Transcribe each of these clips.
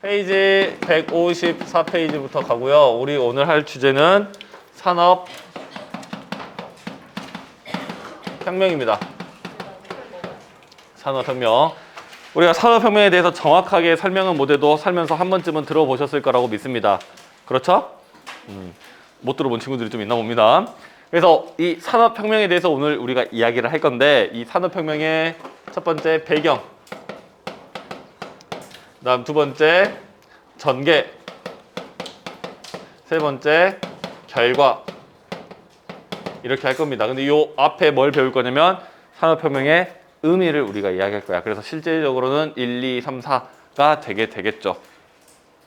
페이지 154페이지부터 가고요. 우리 오늘 할 주제는 산업혁명입니다. 산업혁명. 우리가 산업혁명에 대해서 정확하게 설명은 못해도 살면서 한 번쯤은 들어보셨을 거라고 믿습니다. 그렇죠? 못 들어본 친구들이 좀 있나 봅니다. 그래서 이 산업혁명에 대해서 오늘 우리가 이야기를 할 건데, 이 산업혁명의 첫 번째 배경, 그다음 두 번째 전개, 세 번째 결과, 이렇게 할 겁니다. 근데 이 앞에 뭘 배울 거냐면 산업혁명의 의미를 우리가 이야기할 거야. 그래서 실제적으로는 1, 2, 3, 4가 되겠죠.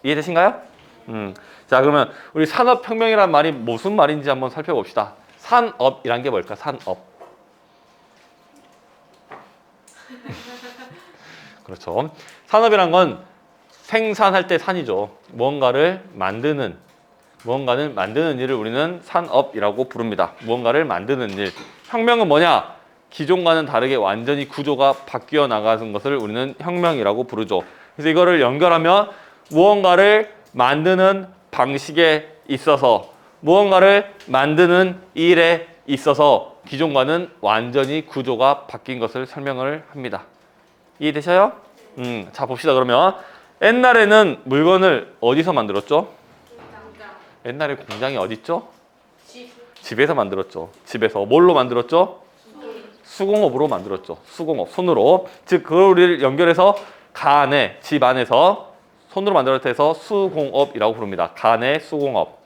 이해되신가요? 자, 그러면 우리 산업혁명이란 말이 무슨 말인지 한번 살펴봅시다. 산업이란 게 뭘까? 산업. 그렇죠. 산업이란 건 생산할 때 산이죠. 무언가를 만드는 일을 우리는 산업이라고 부릅니다. 무언가를 만드는 일. 혁명은 뭐냐? 기존과는 다르게 완전히 구조가 바뀌어 나가는 것을 우리는 혁명이라고 부르죠. 그래서 이거를 연결하면 무언가를 만드는 방식에 있어서, 무언가를 만드는 일에 있어서 기존과는 완전히 구조가 바뀐 것을 설명을 합니다. 이해되셔요? 자, 봅시다. 그러면 옛날에는 물건을 어디서 만들었죠? 옛날에 공장이 어디 있죠? 집에서 만들었죠. 집에서 뭘로 만들었죠? 수공업으로 만들었죠. 수공업, 손으로. 즉 그걸 연결해서 가안에, 집 안에서 손으로 만들었다 해서 수공업이라고 부릅니다. 가안의 수공업.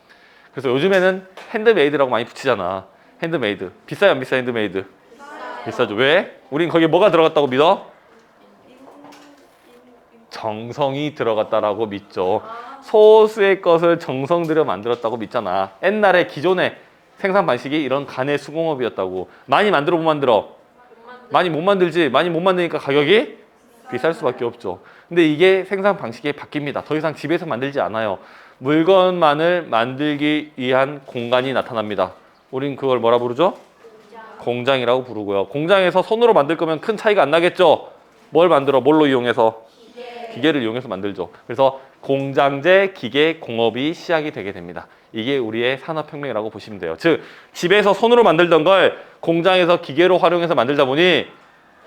그래서 요즘에는 핸드메이드라고 많이 붙이잖아. 핸드메이드. 비싸요, 안 비싸? 핸드메이드? 비싸죠. 왜? 우린 거기에 뭐가 들어갔다고 믿어? 정성이 들어갔다라고 믿죠. 소수의 것을 정성 들여 만들었다고 믿잖아. 옛날에 기존의 생산 방식이 이런 가내 수공업이었다고. 많이 만들어 못 만들어? 많이 못 만들지. 많이 못 만드니까 가격이 비쌀 수밖에 없죠. 근데 이게 생산 방식이 바뀝니다. 더 이상 집에서 만들지 않아요. 물건만을 만들기 위한 공간이 나타납니다. 우린 그걸 뭐라 부르죠? 공장이라고 부르고요. 공장에서 손으로 만들 거면 큰 차이가 안 나겠죠? 뭘 만들어? 뭘로 이용해서? 기계를 이용해서 만들죠. 그래서 공장제, 기계, 공업이 시작이 되게 됩니다. 이게 우리의 산업혁명이라고 보시면 돼요. 즉, 집에서 손으로 만들던 걸 공장에서 기계로 활용해서 만들다 보니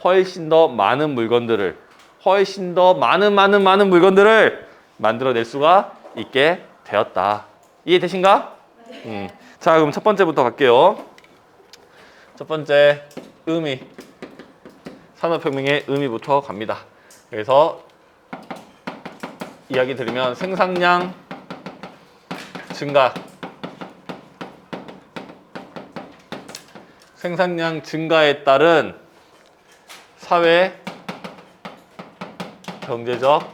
훨씬 더 많은 물건들을, 훨씬 더 많은 물건들을 만들어낼 수가 있게 되었다. 이해되신가? 자, 그럼 첫 번째부터 갈게요. 첫 번째, 의미. 산업혁명의 의미부터 갑니다. 그래서 이야기 들으면 생산량 증가. 생산량 증가에 따른 사회 경제적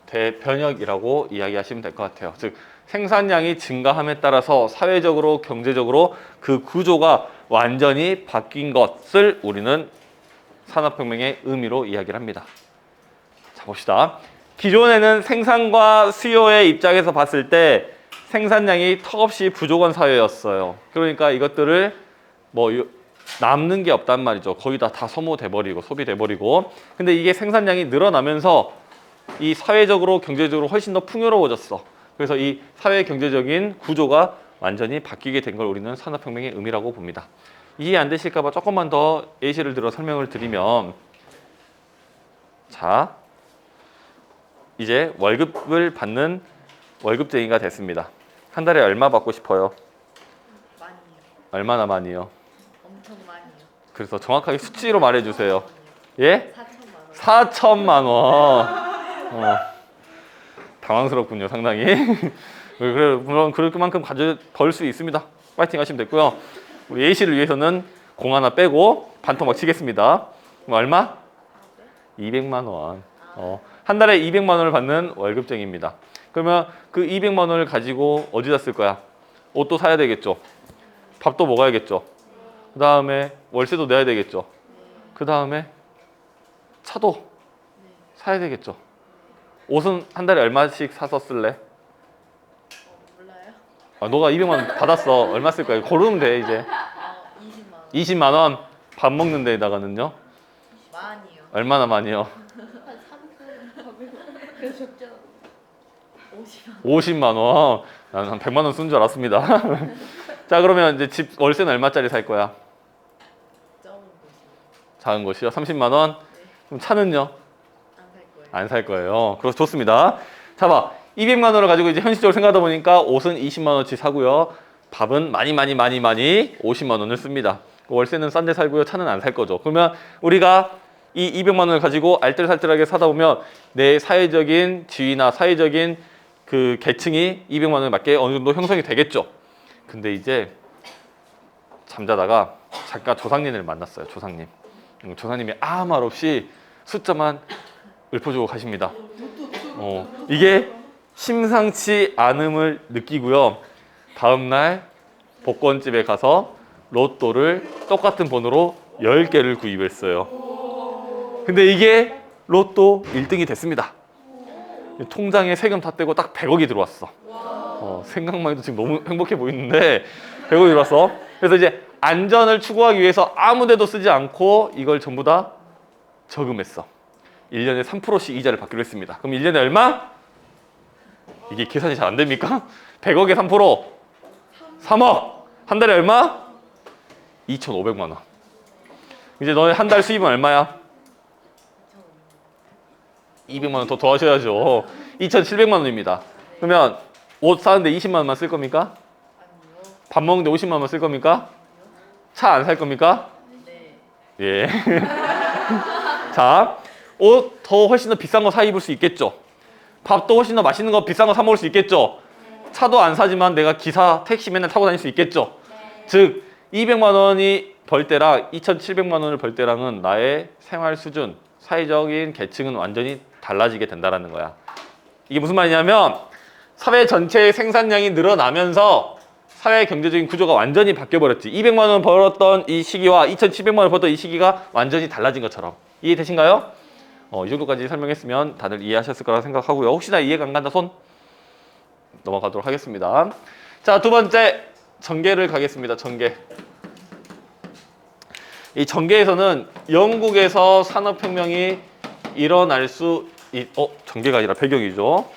대변혁이라고 이야기하시면 될 것 같아요. 즉 생산량이 증가함에 따라서 사회적으로 경제적으로 그 구조가 완전히 바뀐 것을 우리는 산업혁명의 의미로 이야기를 합니다. 자, 봅시다. 기존에는 생산과 수요의 입장에서 봤을 때 생산량이 턱없이 부족한 사회였어요. 그러니까 이것들을 남는 게 없단 말이죠. 거의 다 소모돼 버리고 소비돼 버리고. 근데 이게 생산량이 늘어나면서 이 사회적으로 경제적으로 훨씬 더 풍요로워졌어. 그래서 이 사회 경제적인 구조가 완전히 바뀌게 된 걸 우리는 산업혁명의 의미라고 봅니다. 이해 안 되실까 봐 조금만 더 예시를 들어 설명을 드리면, 자, 이제 월급을 받는 월급쟁이가 됐습니다. 한 달에 얼마 받고 싶어요? 많이요. 얼마나 많이요? 엄청 많이요. 그래서 정확하게 수치로 말해주세요. 예? 4천만 원. 4천만 원. 당황스럽군요, 상당히. 그래, 물론 그럴 만큼 벌 수 있습니다. 파이팅 하시면 됐고요. 우리 A씨를 위해서는 공 하나 빼고 반토막 치겠습니다. 그럼 얼마? 200만 원. 한 달에 200만 원을 받는 월급쟁이입니다. 그러면 그 200만 원을 가지고 어디다 쓸 거야? 옷도 사야 되겠죠. 밥도 먹어야겠죠. 그 다음에 월세도 내야 되겠죠. 그 다음에 차도 사야 되겠죠. 옷은 한 달에 얼마씩 사서 쓸래? 몰라요? 너가 200만 원 받았어. 얼마 쓸 거야? 고르면 돼, 이제. 20만 원. 20만 원 밥 먹는 데다가는요. 많이요. 얼마나 많이요? 한 3분 가면 그래서 적잖아. 50만. 50만 원. 나는 한 100만 원 쓴 줄 알았습니다. 자, 그러면 이제 집 월세는 얼마짜리 살 거야? 적은 곳이. 작은 곳이요? 30만 원? 네. 그럼 차는요? 안 살 거예요. 안 살 거예요. 그래서 좋습니다. 자, 봐. 200만 원을 가지고 이제 현실적으로 생각하다 보니까 옷은 20만 원어치 사고요. 밥은 많이 50만 원을 씁니다. 월세는 싼 데 살고요. 차는 안 살 거죠. 그러면 우리가 이 200만 원을 가지고 알뜰살뜰하게 사다 보면 내 사회적인 지위나 사회적인 그 계층이 200만 원에 맞게 어느 정도 형성이 되겠죠. 근데 이제 잠자다가 잠깐 조상님을 만났어요. 조상님. 조상님이 아무 말 없이 숫자만 읊어주고 가십니다. 이게 심상치 않음을 느끼고요. 다음날 복권집에 가서 로또를 똑같은 번호로 10개를 구입했어요. 근데 이게 로또 1등이 됐습니다. 통장에 세금 다 떼고 딱 100억이 들어왔어. 생각만 해도 지금 너무 행복해 보이는데 100억이 들어왔어. 그래서 이제 안전을 추구하기 위해서 아무 데도 쓰지 않고 이걸 전부 다 저금했어. 1년에 3%씩 이자를 받기로 했습니다. 그럼 1년에 얼마? 이게 계산이 잘 안 됩니까? 100억에 3%, 3억. 한 달에 얼마? 2,500만 원. 이제 너네 한 달 수입은 얼마야? 200만 원 더 더하셔야죠. 2,700만 원입니다. 그러면 옷 사는데 20만 원만 쓸 겁니까? 아니요. 밥 먹는데 50만 원만 쓸 겁니까? 차 안 살 겁니까? 네. 예. 자, 옷 더 훨씬 더 비싼 거 사 입을 수 있겠죠. 밥도 훨씬 더 맛있는 거 비싼 거 사 먹을 수 있겠죠. 차도 안 사지만 내가 기사 택시 맨날 타고 다닐 수 있겠죠. 즉 200만 원이 벌 때랑 2,700만 원을 벌 때랑은 나의 생활 수준, 사회적인 계층은 완전히 달라지게 된다는 거야. 이게 무슨 말이냐면 사회 전체의 생산량이 늘어나면서 사회 경제적인 구조가 완전히 바뀌어버렸지. 200만 원 벌었던 이 시기와 2,700만 원 벌었던 이 시기가 완전히 달라진 것처럼. 이해되신가요? 이 정도까지 설명했으면 다들 이해하셨을 거라 생각하고요. 혹시나 이해가 안 간다 손 넘어가도록 하겠습니다. 자, 두 번째 전개를 가겠습니다. 전개. 이 전개에서는 영국에서 산업혁명이 일어날 수 전개가 아니라 배경이죠.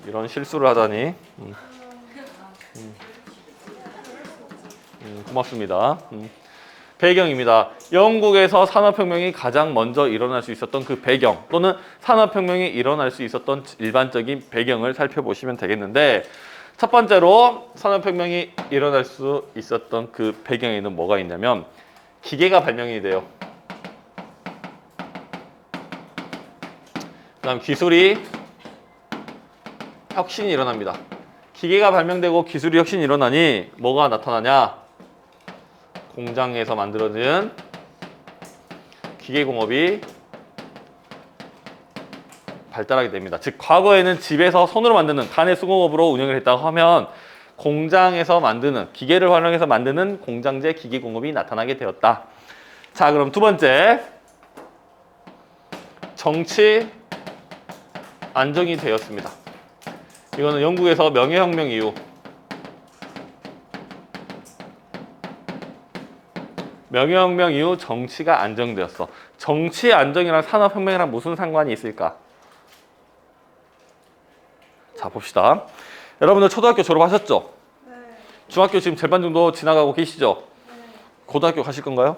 이런 실수를 하다니. 고맙습니다. 배경입니다. 영국에서 산업혁명이 가장 먼저 일어날 수 있었던 그 배경 또는 산업혁명이 일어날 수 있었던 일반적인 배경을 살펴보시면 되겠는데 첫 번째로 산업혁명이 일어날 수 있었던 그 배경에는 뭐가 있냐면 기계가 발명이 돼요. 그 다음 기술이 혁신이 일어납니다. 기계가 발명되고 기술이 혁신이 일어나니 뭐가 나타나냐? 공장에서 만들어진 기계공업이 발달하게 됩니다. 즉 과거에는 집에서 손으로 만드는 간의 수공업으로 운영을 했다고 하면 공장에서 만드는 기계를 활용해서 만드는 공장제 기계공업이 나타나게 되었다. 자, 그럼 두 번째 정치 안정이 되었습니다. 이거는 영국에서 명예혁명 이후 명예혁명 이후 정치가 안정되었어. 정치 안정이랑 산업혁명이랑 무슨 상관이 있을까? 자, 봅시다. 여러분들 초등학교 졸업하셨죠? 네. 중학교 지금 절반 정도 지나가고 계시죠? 네. 고등학교 가실 건가요?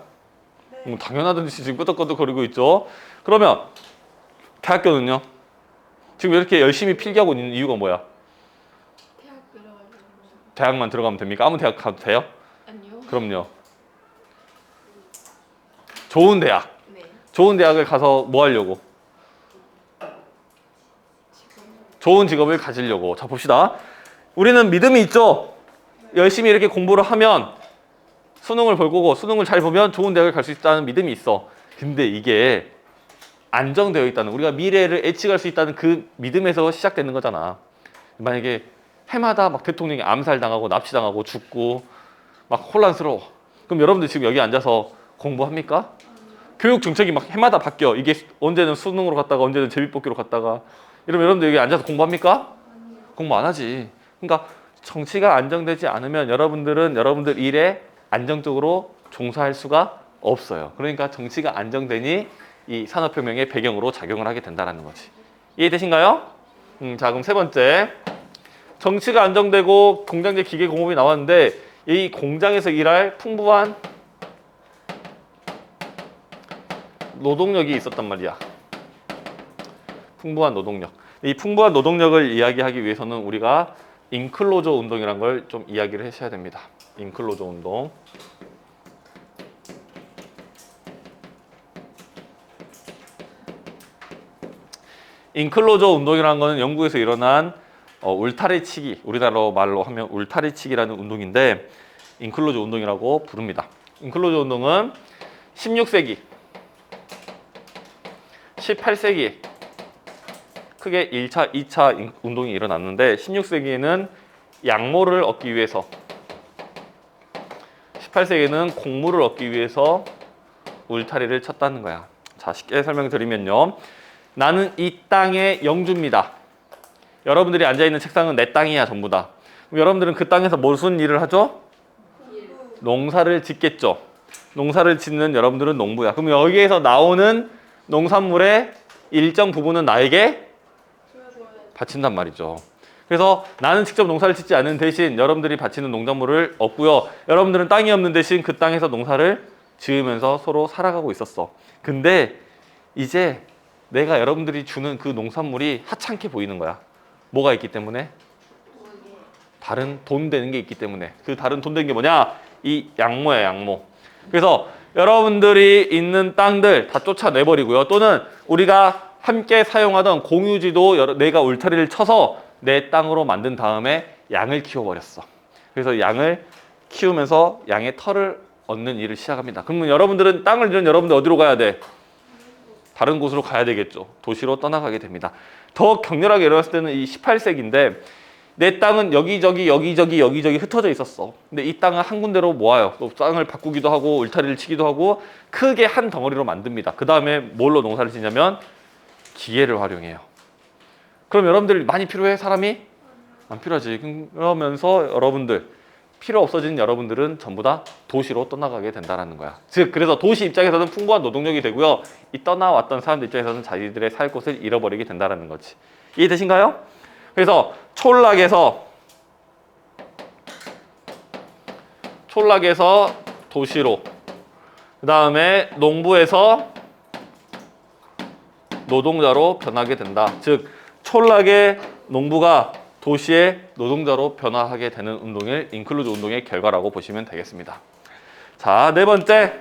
네. 당연하듯이 지금 끄덕끄덕거리고 있죠. 그러면 대학교는요? 지금 이렇게 열심히 필기하고 있는 이유가 뭐야? 대학 들어가려고. 대학만 들어가면 됩니까? 아무 대학 가도 돼요? 아니요. 그럼요. 좋은 대학. 네. 좋은 대학을 가서 뭐 하려고? 지금. 좋은 직업을 가지려고. 자, 봅시다. 우리는 믿음이 있죠? 열심히 이렇게 공부를 하면 수능을 볼 거고 수능을 잘 보면 좋은 대학을 갈 수 있다는 믿음이 있어. 근데 이게 안정되어 있다는, 우리가 미래를 예측할 수 있다는 그 믿음에서 시작되는 거잖아. 만약에 해마다 막 대통령이 암살당하고 납치당하고 죽고 막 혼란스러워. 그럼 여러분들 지금 여기 앉아서 공부합니까? 교육 정책이 막 해마다 바뀌어. 이게 언제는 수능으로 갔다가 언제는 제비뽑기로 갔다가 이러면 여러분들 여기 앉아서 공부합니까? 공부 안 하지. 그러니까 정치가 안정되지 않으면 여러분들은 여러분들 일에 안정적으로 종사할 수가 없어요. 그러니까 정치가 안정되니 이 산업혁명의 배경으로 작용을 하게 된다는 거지. 이해되신가요? 자, 그럼 세 번째. 정치가 안정되고 공장제 기계공업이 나왔는데 이 공장에서 일할 풍부한 노동력이 있었단 말이야. 풍부한 노동력. 이 풍부한 노동력을 이야기하기 위해서는 우리가 인클로저 운동이라는 걸 좀 이야기를 하셔야 됩니다. 인클로저 운동. 인클로저 운동이라는 것은 영국에서 일어난 울타리치기, 우리나라 말로 하면 울타리치기라는 운동인데 인클로저 운동이라고 부릅니다. 인클로저 운동은 16세기, 18세기 크게 1차, 2차 운동이 일어났는데 16세기에는 양모를 얻기 위해서 18세기에는 곡물을 얻기 위해서 울타리를 쳤다는 거야. 자, 쉽게 설명드리면요. 나는 이 땅의 영주입니다. 여러분들이 앉아있는 책상은 내 땅이야, 전부 다. 그럼 여러분들은 그 땅에서 무슨 일을 하죠? 농사를 짓겠죠. 농사를 짓는 여러분들은 농부야. 그럼 여기에서 나오는 농산물의 일정 부분은 나에게 바친단 말이죠. 그래서 나는 직접 농사를 짓지 않는 대신 여러분들이 바치는 농작물을 얻고요. 여러분들은 땅이 없는 대신 그 땅에서 농사를 지으면서 서로 살아가고 있었어. 근데 이제 내가 여러분들이 주는 그 농산물이 하찮게 보이는 거야. 뭐가 있기 때문에? 다른 돈 되는 게 있기 때문에. 그 다른 돈 되는 게 뭐냐? 이 양모야, 양모. 그래서 여러분들이 있는 땅들 다 쫓아내버리고요. 또는 우리가 함께 사용하던 공유지도 내가 울타리를 쳐서 내 땅으로 만든 다음에 양을 키워버렸어. 그래서 양을 키우면서 양의 털을 얻는 일을 시작합니다. 그러면 여러분들은 땅을 잃은 여러분들 어디로 가야 돼? 다른 곳으로 가야 되겠죠. 도시로 떠나가게 됩니다. 더 격렬하게 일어났을 때는 이 18세기인데 내 땅은 여기저기 흩어져 있었어. 근데 이 땅은 한 군데로 모아요. 또 땅을 바꾸기도 하고 울타리를 치기도 하고 크게 한 덩어리로 만듭니다. 그 다음에 뭘로 농사를 짓냐면 기계를 활용해요. 그럼 여러분들 많이 필요해? 사람이? 안 필요하지. 그러면서 여러분들 필요 없어진 여러분들은 전부 다 도시로 떠나가게 된다는 거야. 즉 그래서 도시 입장에서는 풍부한 노동력이 되고요. 이 떠나왔던 사람들 입장에서는 자기들의 살 곳을 잃어버리게 된다는 거지. 이해되신가요? 그래서 촌락에서 도시로, 그 다음에 농부에서 노동자로 변하게 된다. 즉 촌락의 농부가 도시의 노동자로 변화하게 되는 운동을 인클루즈 운동의 결과라고 보시면 되겠습니다. 자, 네 번째.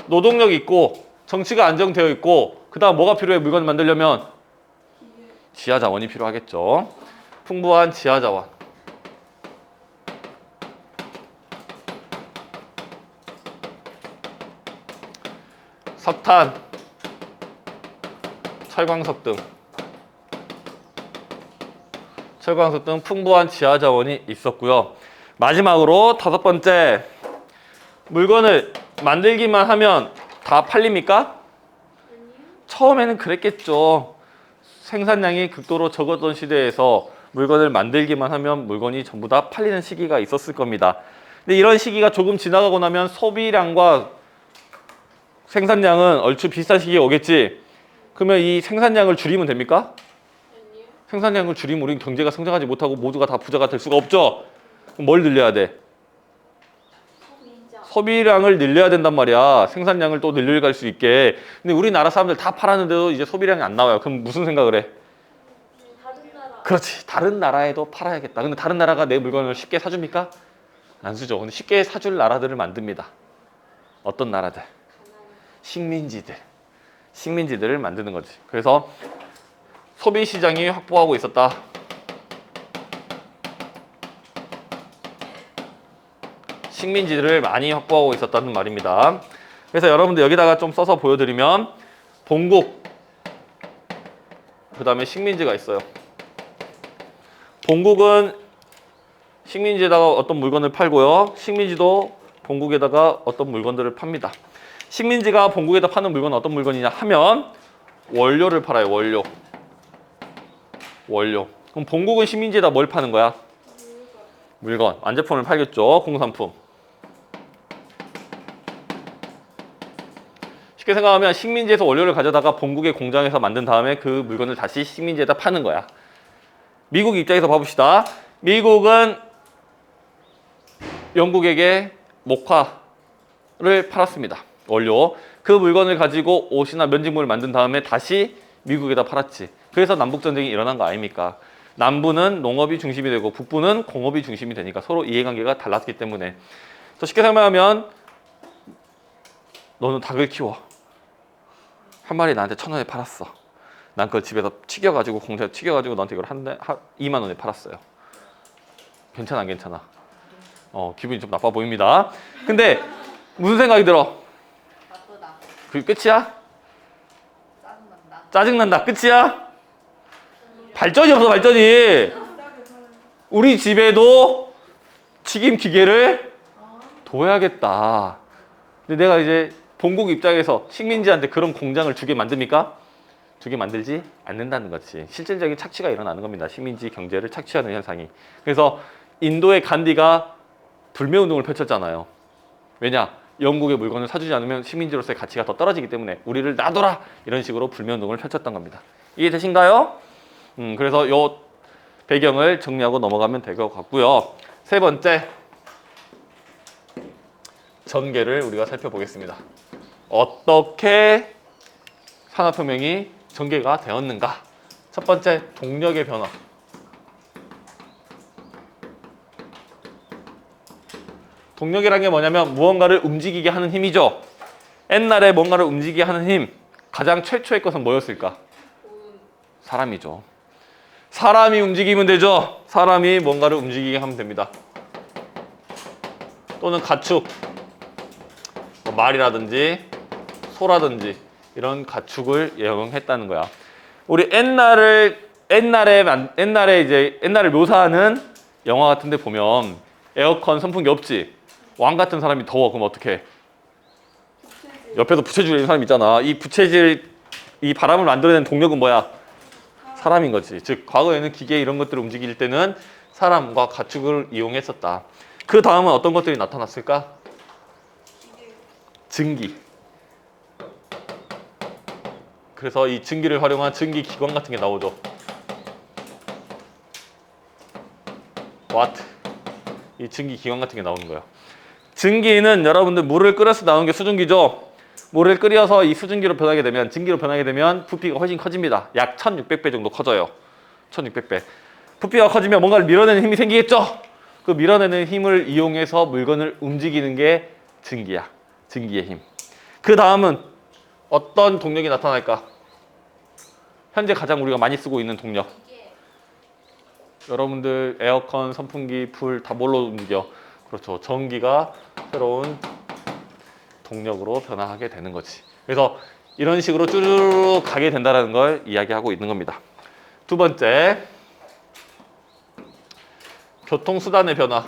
노동력이 있고 정치가 안정되어 있고 그 다음 뭐가 필요해? 물건을 만들려면 지하 자원이 필요하겠죠. 풍부한 지하 자원. 석탄, 철광석 등 풍부한 지하 자원이 있었고요. 마지막으로 다섯 번째. 물건을 만들기만 하면 다 팔립니까? 처음에는 그랬겠죠. 생산량이 극도로 적었던 시대에서 물건을 만들기만 하면 물건이 전부 다 팔리는 시기가 있었을 겁니다. 근데 이런 시기가 조금 지나가고 나면 소비량과 생산량은 얼추 비슷한 시기에 오겠지. 그러면 이 생산량을 줄이면 됩니까? 생산량을 줄이면 우리는 경제가 성장하지 못하고 모두가 다 부자가 될 수가 없죠. 그럼 뭘 늘려야 돼? 소비량을 늘려야 된단 말이야. 생산량을 또 늘려갈 수 있게. 근데 우리나라 사람들 다 팔았는데도 이제 소비량이 안 나와요. 그럼 무슨 생각을 해? 다른 나라. 그렇지. 다른 나라에도 팔아야겠다. 근데 다른 나라가 내 물건을 쉽게 사줍니까? 안 주죠. 근데 쉽게 사줄 나라들을 만듭니다. 어떤 나라들? 식민지들을 만드는 거지. 그래서 소비 시장이 확보하고 있었다. 식민지들을 많이 확보하고 있었다는 말입니다. 그래서 여러분들 여기다가 좀 써서 보여드리면 본국, 그 다음에 식민지가 있어요. 본국은 식민지에다가 어떤 물건을 팔고요. 식민지도 본국에다가 어떤 물건들을 팝니다. 식민지가 본국에다 파는 물건은 어떤 물건이냐 하면 원료를 팔아요. 원료. 그럼 본국은 식민지에다 뭘 파는 거야? 물건. 완제품을 팔겠죠. 공산품. 쉽게 생각하면 식민지에서 원료를 가져다가 본국의 공장에서 만든 다음에 그 물건을 다시 식민지에다 파는 거야. 미국 입장에서 봐봅시다. 미국은 영국에게 목화를 팔았습니다. 원료. 그 물건을 가지고 옷이나 면직물을 만든 다음에 다시 미국에다 팔았지. 그래서 남북전쟁이 일어난 거 아닙니까? 남부는 농업이 중심이 되고 북부는 공업이 중심이 되니까 서로 이해관계가 달랐기 때문에. 더 쉽게 설명하면 너는 닭을 키워. 한 마리 나한테 1,000원에 팔았어. 난 그걸 집에서 튀겨가지고 공장에 튀겨가지고 너한테 이걸 2만 원에 팔았어요. 괜찮아 안 괜찮아? 기분이 좀 나빠 보입니다. 근데 무슨 생각이 들어? 나쁘다. 그게 끝이야? 짜증난다. 짜증난다. 끝이야? 발전이 없어 발전이. 우리 집에도 튀김 기계를 둬야겠다. 근데 내가 이제 본국 입장에서 식민지한테 그런 공장을 2개 만듭니까? 2개 만들지 않는다는 거지. 실질적인 착취가 일어나는 겁니다. 식민지 경제를 착취하는 현상이. 그래서 인도의 간디가 불매운동을 펼쳤잖아요. 왜냐? 영국의 물건을 사주지 않으면 식민지로서의 가치가 더 떨어지기 때문에 우리를 놔둬라! 이런 식으로 불매운동을 펼쳤던 겁니다. 이해되신가요? 그래서 요 배경을 정리하고 넘어가면 될 것 같고요. 세 번째, 전개를 우리가 살펴보겠습니다. 어떻게 산업혁명이 전개가 되었는가? 첫 번째, 동력의 변화. 동력이란 게 뭐냐면 무언가를 움직이게 하는 힘이죠. 옛날에 뭔가를 움직이게 하는 힘, 가장 최초의 것은 뭐였을까? 사람이죠. 사람이 움직이면 되죠. 사람이 뭔가를 움직이게 하면 됩니다. 또는 가축, 말이라든지 소라든지 이런 가축을 이용했다는 거야. 우리 옛날을 묘사하는 영화 같은데 보면 에어컨 선풍기 없지. 왕 같은 사람이 더워. 그럼 어떻게? 옆에서 부채질 있는 사람 있잖아. 이 부채질, 이 바람을 만들어내는 동력은 뭐야? 사람인 거지. 즉 과거에는 기계 이런 것들을 움직일 때는 사람과 가축을 이용했었다. 그 다음은 어떤 것들이 나타났을까? 증기. 그래서 이 증기를 활용한 증기 기관 같은 게 나오죠. 와트. 이 증기 기관 같은 게 나오는 거예요. 증기는 여러분들 물을 끓여서 나오는 게 수증기죠. 물을 끓여서 이 수증기로 변하게 되면, 증기로 변하게 되면 부피가 훨씬 커집니다. 약 1600배 정도 커져요. 1600배. 부피가 커지면 뭔가를 밀어내는 힘이 생기겠죠. 그 밀어내는 힘을 이용해서 물건을 움직이는 게 증기야. 증기의 힘. 그 다음은 어떤 동력이 나타날까? 현재 가장 우리가 많이 쓰고 있는 동력. 여러분들 에어컨, 선풍기, 불 다 뭘로 움직여? 그렇죠. 전기가 새로운 동력으로 변화하게 되는 거지. 그래서 이런 식으로 쭈르륵 가게 된다는 걸 이야기하고 있는 겁니다. 두 번째, 교통수단의 변화.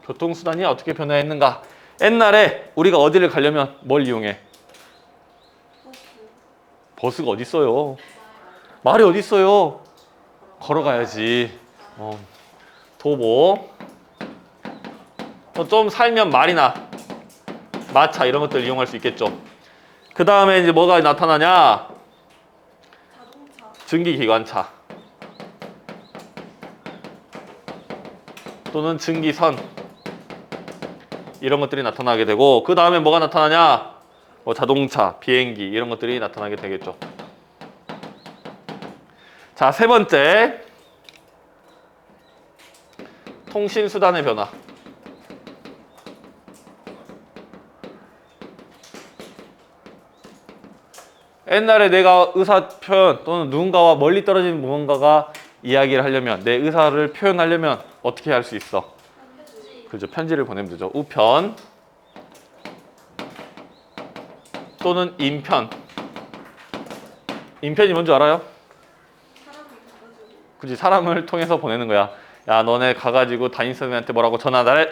교통수단이 어떻게 변화했는가? 옛날에 우리가 어디를 가려면 뭘 이용해? 버스가 어디 있어요? 말이 어디 있어요? 걸어가야지. 도보. 좀 살면 말이나 마차 이런 것들 이용할 수 있겠죠. 그 다음에 이제 뭐가 나타나냐? 자동차. 증기기관차 또는 증기선 이런 것들이 나타나게 되고, 그 다음에 뭐가 나타나냐? 자동차, 비행기 이런 것들이 나타나게 되겠죠. 자, 세 번째, 통신수단의 변화. 옛날에 내가 의사 표현 또는 누군가와 멀리 떨어진 무언가가 이야기를 하려면, 내 의사를 표현하려면 어떻게 할 수 있어? 그렇죠. 편지를 보내면 되죠. 우편 또는 인편. 인편이 뭔지 알아요? 그치, 사람을 통해서 보내는 거야. 야, 너네 가가지고 담임선생님한테 뭐라고 전달해!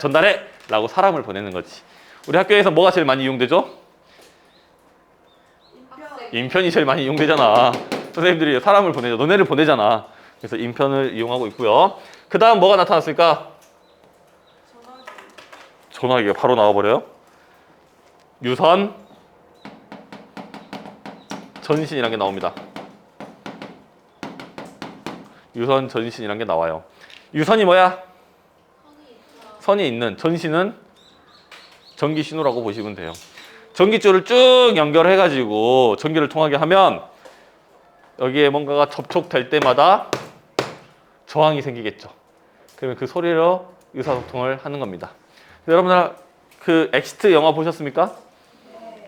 라고 사람을 보내는 거지. 우리 학교에서 뭐가 제일 많이 이용되죠? 인편이 제일 많이 이용되잖아. 선생님들이 사람을 보내죠. 너네를 보내잖아. 그래서 인편을 이용하고 있고요. 그 다음 뭐가 나타났을까? 전화기가 바로 나와버려요. 유선 전신이라는 게 나옵니다. 유선 전신이라는 게 나와요. 유선이 뭐야? 선이 있는, 전신은 전기 신호라고 보시면 돼요. 전기줄을 쭉 연결해가지고 전기를 통하게 하면 여기에 뭔가가 접촉될 때마다 저항이 생기겠죠. 그러면 그 소리로 의사소통을 하는 겁니다. 여러분들 그 엑시트 영화 보셨습니까?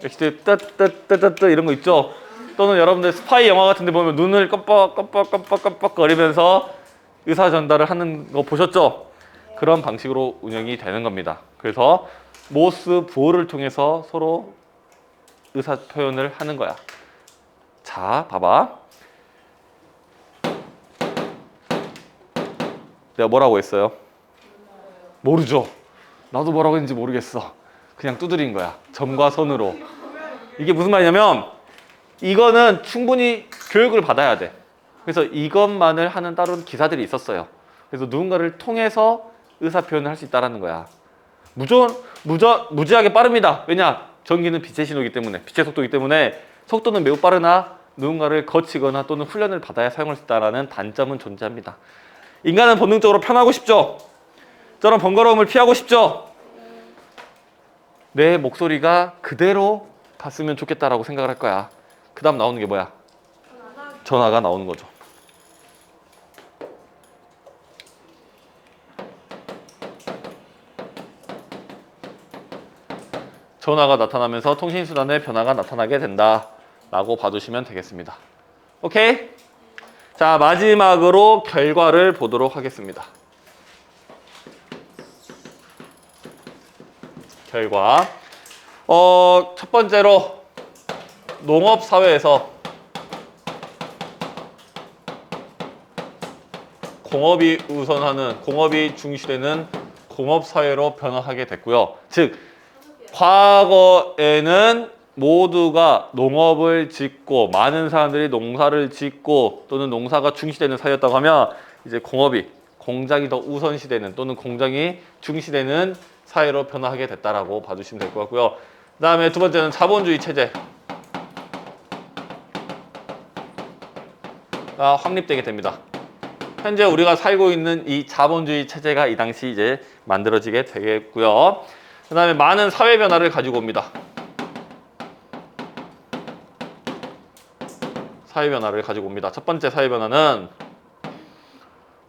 엑시트 따따따따따 이런 거 있죠? 또는 여러분들 스파이 영화 같은 데 보면 눈을 깜빡깜빡깜빡깜빡 거리면서 의사 전달을 하는 거 보셨죠? 그런 방식으로 운영이 되는 겁니다. 그래서 모스 부호를 통해서 서로 의사 표현을 하는 거야. 자, 봐봐. 내가 뭐라고 했어요? 모르죠. 나도 뭐라고 했는지 모르겠어. 그냥 두드린 거야. 점과 선으로. 이게 무슨 말이냐면 이거는 충분히 교육을 받아야 돼. 그래서 이것만을 하는 다른 기사들이 있었어요. 그래서 누군가를 통해서 의사 표현을 할 수 있다는 거야. 무지하게 빠릅니다. 왜냐? 전기는 빛의 신호이기 때문에, 빛의 속도이기 때문에 속도는 매우 빠르나 누군가를 거치거나 또는 훈련을 받아야 사용할 수 있다는 단점은 존재합니다. 인간은 본능적으로 편하고 싶죠? 저런 번거로움을 피하고 싶죠? 내 목소리가 그대로 갔으면 좋겠다라고 생각을 할 거야. 그 다음 나오는 게 뭐야? 전화가 나오는 거죠. 전화가 나타나면서 통신수단의 변화가 나타나게 된다 라고 봐두시면 되겠습니다. 오케이? 자, 마지막으로 결과를 보도록 하겠습니다. 결과 첫 번째로 농업사회에서 공업이 우선하는, 공업이 중시되는 공업사회로 변화하게 됐고요. 즉 과거에는 모두가 농업을 짓고 많은 사람들이 농사를 짓고 또는 농사가 중시되는 사회였다고 하면 이제 공업이, 공장이 더 우선시되는 또는 공장이 중시되는 사회로 변화하게 됐다라고 봐주시면 될 것 같고요. 그 다음에 두 번째는 자본주의 체제가 확립되게 됩니다. 현재 우리가 살고 있는 이 자본주의 체제가 이 당시 이제 만들어지게 되겠고요. 그 다음에 많은 사회 변화를 가지고 옵니다. 사회 변화를 가지고 옵니다. 첫 번째 사회 변화는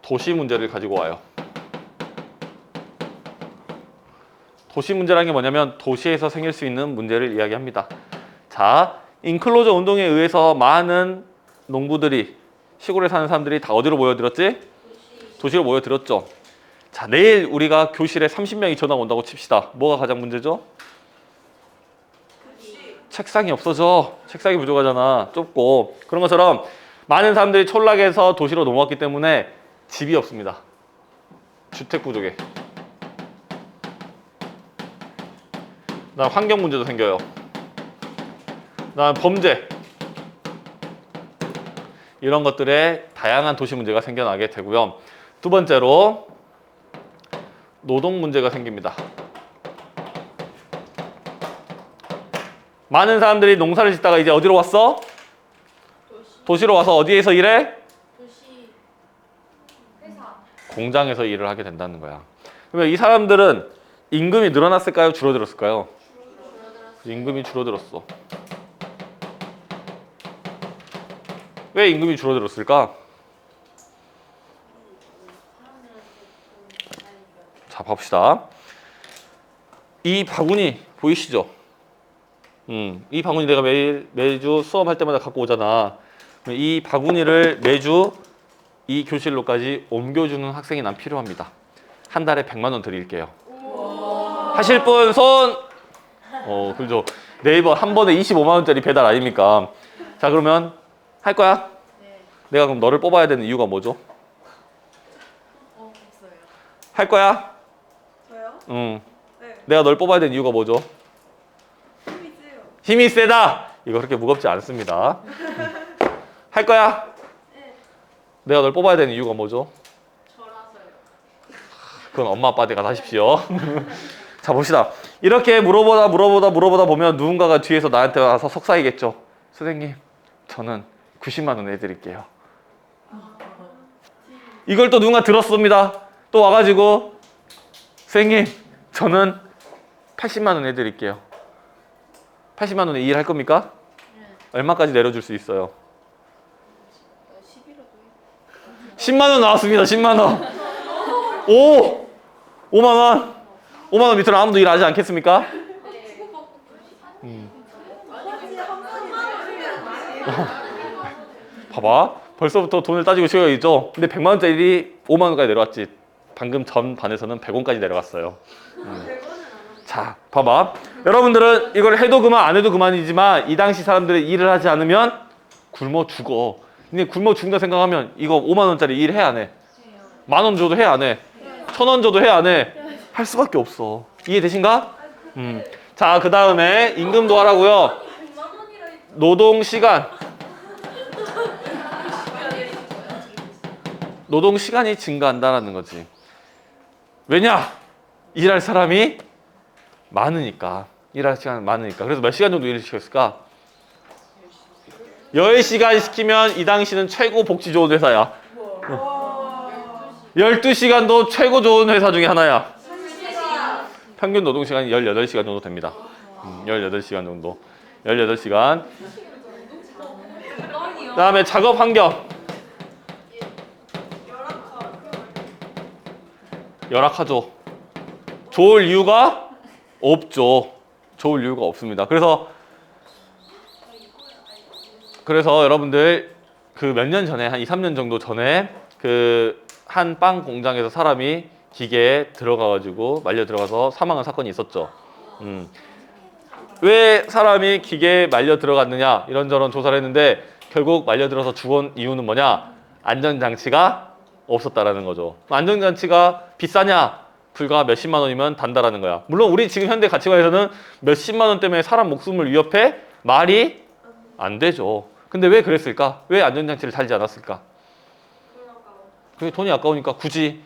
도시 문제를 가지고 와요. 도시 문제라는 게 뭐냐면 도시에서 생길 수 있는 문제를 이야기합니다. 자, 인클로저 운동에 의해서 많은 농부들이, 시골에 사는 사람들이 다 어디로 모여들었지? 도시로 모여들었죠. 자, 내일 우리가 교실에 30명이 전화 온다고 칩시다. 뭐가 가장 문제죠? 책상이 없어져. 책상이 부족하잖아. 좁고. 그런 것처럼 많은 사람들이 촌락에서 도시로 넘어왔기 때문에 집이 없습니다. 주택 부족에. 그다음 환경 문제도 생겨요. 그다음 범죄. 이런 것들에 다양한 도시 문제가 생겨나게 되고요. 두 번째로 노동 문제가 생깁니다. 많은 사람들이 농사를 짓다가 이제 어디로 왔어? 도시로 와서 어디에서 일해? 도시 회사 공장에서 일을 하게 된다는 거야. 그러면 이 사람들은 임금이 늘어났을까요? 줄어들었을까요? 임금이 줄어들었어. 왜 임금이 줄어들었을까? 자, 봅시다. 이 바구니 보이시죠? 이 바구니 내가 매주 수업할 때마다 갖고 오잖아. 이 바구니를 매주 이 교실로까지 옮겨주는 학생이 난 필요합니다. 한 달에 100만 원 드릴게요. 하실 분 손! 그죠. 네이버 한 번에 25만 원짜리 배달 아닙니까? 자, 그러면 할 거야? 네. 내가 그럼 너를 뽑아야 되는 이유가 뭐죠? 없어요. 할 거야? 저요? 응. 네. 내가 널 뽑아야 되는 이유가 뭐죠? 힘이 세요. 힘이 세다! 이거 그렇게 무겁지 않습니다. 할 거야? 네. 내가 널 뽑아야 되는 이유가 뭐죠? 저라서요. 그건 엄마 아빠한테 가서 하십시오. 자 봅시다. 이렇게 물어보다 보면 누군가가 뒤에서 나한테 와서 속삭이겠죠. 선생님 저는 90만 원 내드릴게요. 이걸 또 누군가 들었습니다. 또 와가지고 선생님 저는 80만 원 내드릴게요. 80만 원에 이 일 할 겁니까? 얼마까지 내려줄 수 있어요? 10만 원 나왔습니다. 10만 원. 5만 원. 5만 원 밑으로 아무도 일하지 않겠습니까? 봐봐. 벌써부터 돈을 따지고 쉬어야겠죠. 근데 100만 원짜리 5만 원까지 내려왔지. 방금 전 반에서는 100원까지 내려갔어요. 자, 봐봐. 여러분들은 이걸 해도 그만 안 해도 그만이지만 이 당시 사람들이 일을 하지 않으면 굶어 죽어. 근데 굶어 죽는다 생각하면 이거 5만 원짜리 일 해 안 해? 만 원 줘도 해 안 해? 1,000원 줘도 해 안 해? 할 수밖에 없어. 이해되신가? 자, 그 다음에 임금도 하라고요. 노동 시간. 노동 시간이 증가한다라는 거지. 왜냐? 일할 사람이 많으니까. 일할 시간 많으니까. 그래서 몇 시간 정도 일을 시켰을까? 10시간 시키면 이 당시는 최고 복지 좋은 회사야. 12시간도 최고 좋은 회사 중에 하나야. 평균 노동 시간이 18시간 정도 됩니다. 18시간 정도. 18시간. 그다음에 작업 환경. 열악하죠. 좋을 이유가 없죠. 좋을 이유가 없습니다. 그래서 여러분들 그 몇 년 전에 한 2, 3년 정도 전에 그 한 빵 공장에서 사람이 기계에 들어가가지고 말려 들어가서 사망한 사건이 있었죠. 왜 사람이 기계에 말려 들어갔느냐 이런저런 조사를 했는데 결국 말려 들어서 죽은 이유는 뭐냐? 안전장치가 없었다라는 거죠. 안전장치가 비싸냐? 불과 몇십만 원이면 단다라는 거야. 물론 우리 지금 현대 가치관에서는 몇십만 원 때문에 사람 목숨을 위협해? 말이 안 되죠. 근데 왜 그랬을까? 왜 안전장치를 달지 않았을까? 그게 돈이 아까우니까. 굳이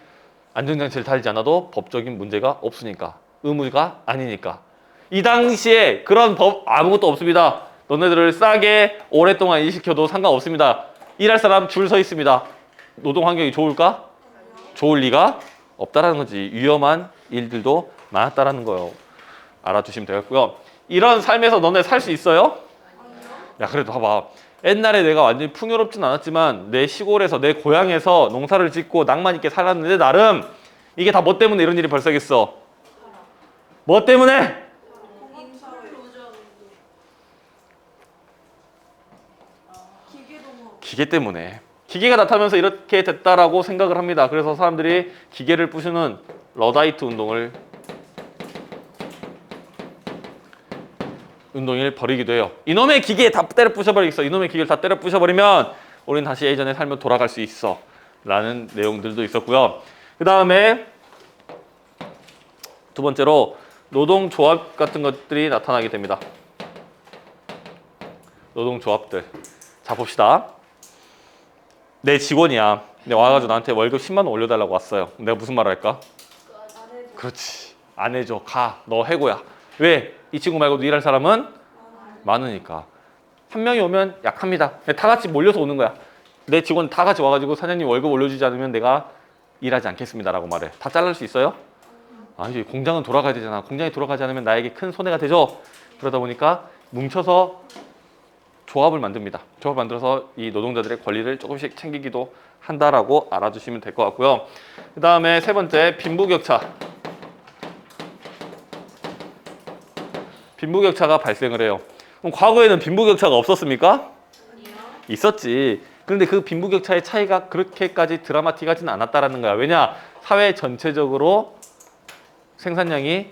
안전장치를 달지 않아도 법적인 문제가 없으니까. 의무가 아니니까. 이 당시에 그런 법 아무것도 없습니다. 너네들을 싸게 오랫동안 일시켜도 상관없습니다. 일할 사람 줄 서 있습니다. 노동 환경이 좋을까? 좋을 리가 없다라는 거지. 위험한 일들도 많았다라는 거요. 알아두시면 되겠고요. 이런 삶에서 너네 살 수 있어요? 야, 그래도 봐봐. 옛날에 내가 완전히 풍요롭진 않았지만 내 시골에서 내 고향에서 농사를 짓고 낭만 있게 살았는데 나름 이게 다 뭐 때문에 이런 일이 발생했어? 뭐 때문에? 기계 때문에. 기계가 나타나면서 이렇게 됐다라고 생각을 합니다. 그래서 사람들이 기계를 부수는 러다이트 운동을 벌이기도 해요. 이놈의 기계 다 때려 부셔버리겠어. 이놈의 기계를 다 때려 부셔버리면 우리는 다시 예전의 삶으로 돌아갈 수 있어 라는 내용들도 있었고요. 그 다음에 두 번째로 노동조합 같은 것들이 나타나게 됩니다. 노동조합들. 자, 봅시다. 내 직원이야. 근데 와가지고 나한테 월급 10만 원 올려달라고 왔어요. 내가 무슨 말을 할까? 그렇지. 안 해줘. 가. 너 해고야. 왜? 이 친구 말고도 일할 사람은 많으니까. 한 명이 오면 약합니다. 다 같이 몰려서 오는 거야. 내 직원 다 같이 와가지고 사장님 월급 올려주지 않으면 내가 일하지 않겠습니다라고 말해. 다 잘릴 수 있어요? 아니지. 공장은 돌아가야 되잖아. 공장이 돌아가지 않으면 나에게 큰 손해가 되죠. 그러다 보니까 뭉쳐서 조합을 만듭니다. 조합 만들어서 이 노동자들의 권리를 조금씩 챙기기도 한다라고 알아주시면 될 것 같고요. 그 다음에 세 번째, 빈부격차. 빈부격차가 발생을 해요. 그럼 과거에는 빈부격차가 없었습니까? 있었지. 그런데 그 빈부격차의 차이가 그렇게까지 드라마틱하지는 않았다라는 거야. 왜냐? 사회 전체적으로 생산량이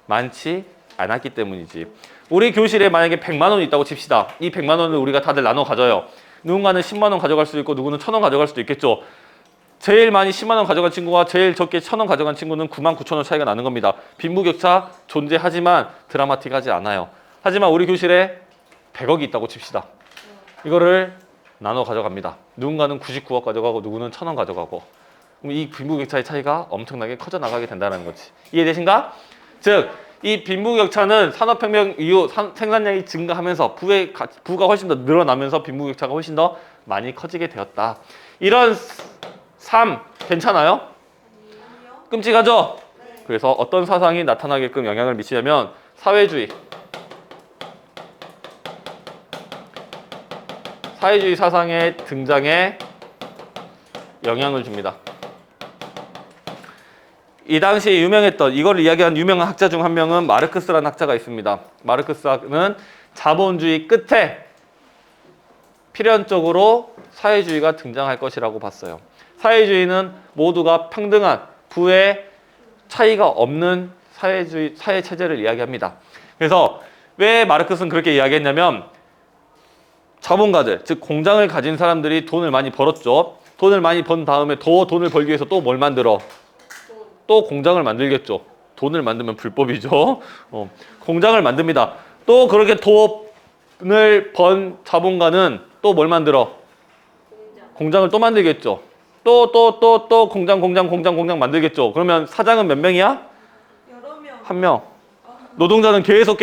많지 않았기 때문이지. 우리 교실에 만약에 100만 원이 있다고 칩시다. 이 100만 원을 우리가 다들 나눠 가져요. 누군가는 10만 원 가져갈 수도 있고 누구는 1,000원 가져갈 수도 있겠죠. 제일 많이 10만 원 가져간 친구와 제일 적게 1,000원 가져간 친구는 99,000원 차이가 나는 겁니다. 빈부격차 존재하지만 드라마틱하지 않아요. 하지만 우리 교실에 100억이 있다고 칩시다. 이거를 나눠 가져갑니다. 누군가는 99억 가져가고 누구는 1,000원 가져가고. 그럼 이 빈부격차의 차이가 엄청나게 커져 나가게 된다는 거지. 이해되신가? 즉, 이 빈부격차는 산업혁명 이후 생산량이 증가하면서 부가 훨씬 더 늘어나면서 빈부격차가 훨씬 더 많이 커지게 되었다. 이런 삶 괜찮아요? 아니요. 끔찍하죠? 네. 그래서 어떤 사상이 나타나게끔 영향을 미치냐면 사회주의 사상의 등장에 영향을 줍니다. 이 당시 유명했던 이걸 이야기한 유명한 학자 중 한 명은 마르크스라는 학자가 있습니다. 마르크스는 자본주의 끝에 필연적으로 사회주의가 등장할 것이라고 봤어요. 사회주의는 모두가 평등한 부의 차이가 없는 사회 체제를 이야기합니다. 그래서 왜 마르크스는 그렇게 이야기했냐면 자본가들, 즉 공장을 가진 사람들이 돈을 많이 벌었죠. 돈을 많이 번 다음에 더 돈을 벌기 위해서 또 뭘 만들어? 또 공장을 만들겠죠. 돈을 만들면 불법이죠. 공장을 만듭니다. 또 그렇게 돈을 번 자본가는 또 뭘 만들어? 공장을 또 만들겠죠. 또 공장 만들겠죠. 그러면 사장은 몇 명이야? 여러 명. 한 명. 노동자는 계속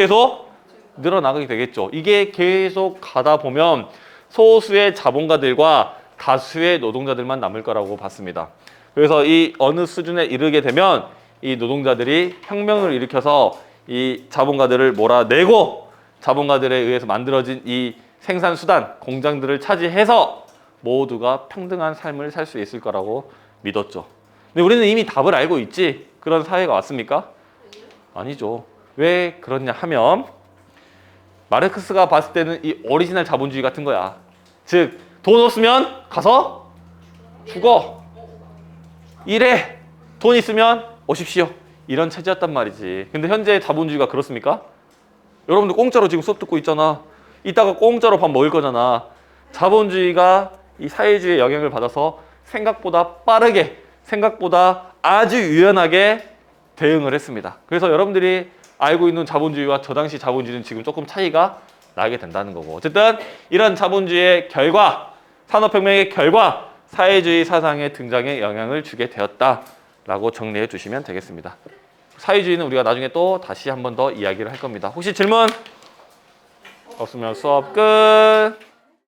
늘어나게 되겠죠. 이게 계속 가다 보면 소수의 자본가들과 다수의 노동자들만 남을 거라고 봤습니다. 그래서 이 어느 수준에 이르게 되면 이 노동자들이 혁명을 일으켜서 이 자본가들을 몰아내고 자본가들에 의해서 만들어진 이 생산수단, 공장들을 차지해서 모두가 평등한 삶을 살 수 있을 거라고 믿었죠. 근데 우리는 이미 답을 알고 있지. 그런 사회가 왔습니까? 아니죠. 왜 그러냐 하면 마르크스가 봤을 때는 이 오리지널 자본주의 같은 거야. 즉, 돈 없으면 가서 죽어. 일해. 돈 있으면 오십시오. 이런 체제였단 말이지. 근데 현재 자본주의가 그렇습니까? 여러분들 공짜로 지금 수업 듣고 있잖아. 이따가 공짜로 밥 먹을 거잖아. 자본주의가 이 사회주의의 영향을 받아서 생각보다 빠르게, 생각보다 아주 유연하게 대응을 했습니다. 그래서 여러분들이 알고 있는 자본주의와 저 당시 자본주의는 지금 조금 차이가 나게 된다는 거고. 어쨌든 이런 자본주의의 결과, 산업혁명의 결과, 사회주의 사상의 등장에 영향을 주게 되었다라고 정리해 주시면 되겠습니다. 사회주의는 우리가 나중에 또 다시 한 번 더 이야기를 할 겁니다. 혹시 질문? 없으면 수업 끝.